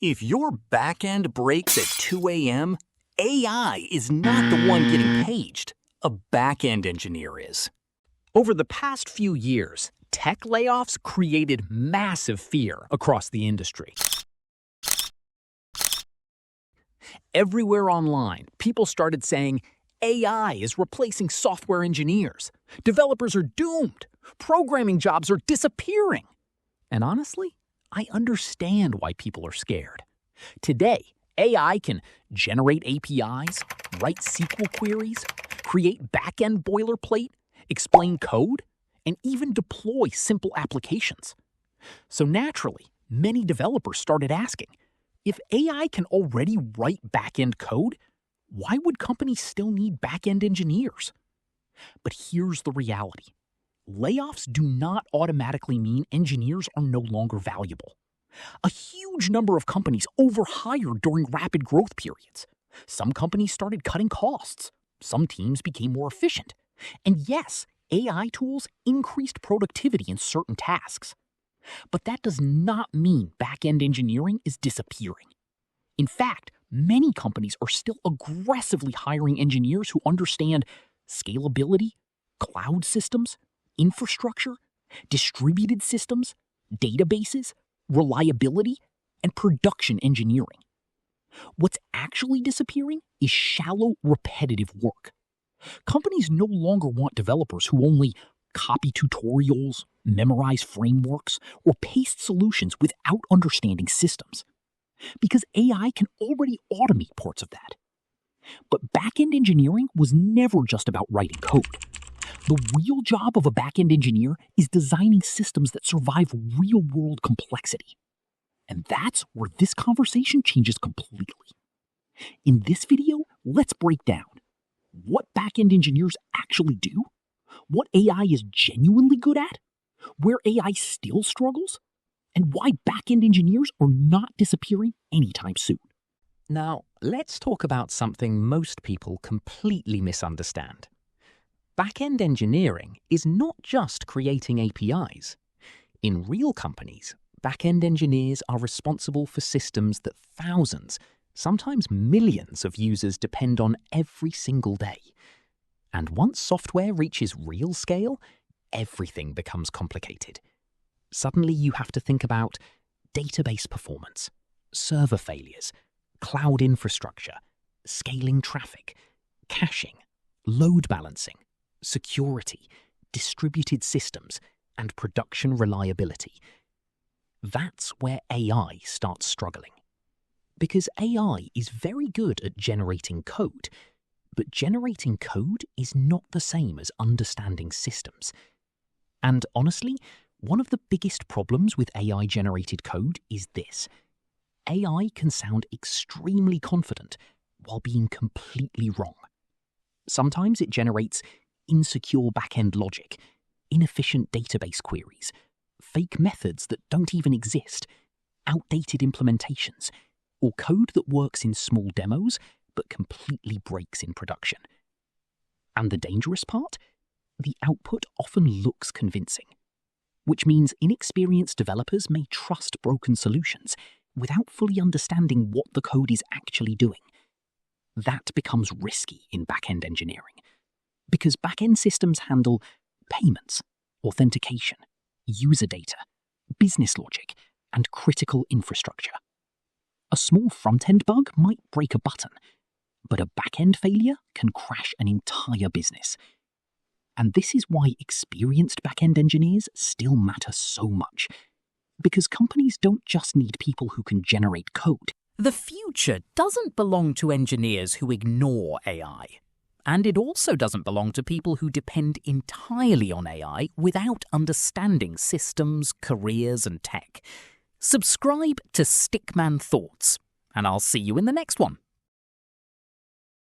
If your backend breaks at 2 a.m., AI is not the one getting paged. A backend engineer is. Over the past few years, tech layoffs created massive fear across the industry. Everywhere online, people started saying, AI is replacing software engineers. Developers are doomed. Programming jobs are disappearing. And honestly, I understand why people are scared. Today, AI can generate APIs, write SQL queries, create backend boilerplate, explain code, and even deploy simple applications. So naturally, many developers started asking, if AI can already write backend code, why would companies still need backend engineers? But here's the reality. Layoffs do not automatically mean engineers are no longer valuable. A huge number of companies overhired during rapid growth periods. Some companies started cutting costs. Some teams became more efficient. And yes, AI tools increased productivity in certain tasks. But that does not mean back-end engineering is disappearing. In fact, many companies are still aggressively hiring engineers who understand scalability, cloud systems, infrastructure, distributed systems, databases, reliability, and production engineering. What's actually disappearing is shallow, repetitive work. Companies no longer want developers who only copy tutorials, memorize frameworks, or paste solutions without understanding systems. Because AI can already automate parts of that. But back-end engineering was never just about writing code. The real job of a back-end engineer is designing systems that survive real-world complexity. And that's where this conversation changes completely. In this video, let's break down what back-end engineers actually do, what AI is genuinely good at, where AI still struggles, and why back-end engineers are not disappearing anytime soon. Now, let's talk about something most people completely misunderstand. Back-end engineering is not just creating APIs. In real companies, back-end engineers are responsible for systems that thousands, sometimes millions of users depend on every single day. And once software reaches real scale, everything becomes complicated. Suddenly you have to think about database performance, server failures, cloud infrastructure, scaling traffic, caching, load balancing, security, distributed systems, and production reliability. That's where AI starts struggling. Because AI is very good at generating code, but generating code is not the same as understanding systems. And honestly, one of the biggest problems with AI-generated code is this. AI can sound extremely confident while being completely wrong. Sometimes it generates insecure back-end logic, inefficient database queries, fake methods that don't even exist, outdated implementations, or code that works in small demos but completely breaks in production. And the dangerous part? The output often looks convincing, which means inexperienced developers may trust broken solutions without fully understanding what the code is actually doing. That becomes risky in back-end engineering, because back-end systems handle payments, authentication, user data, business logic, and critical infrastructure. A small front-end bug might break a button, but a back-end failure can crash an entire business. And this is why experienced back-end engineers still matter so much, because companies don't just need people who can generate code. The future doesn't belong to engineers who ignore AI. And it also doesn't belong to people who depend entirely on AI without understanding systems, careers, and tech. Subscribe to Stickman Thoughts, and I'll see you in the next one.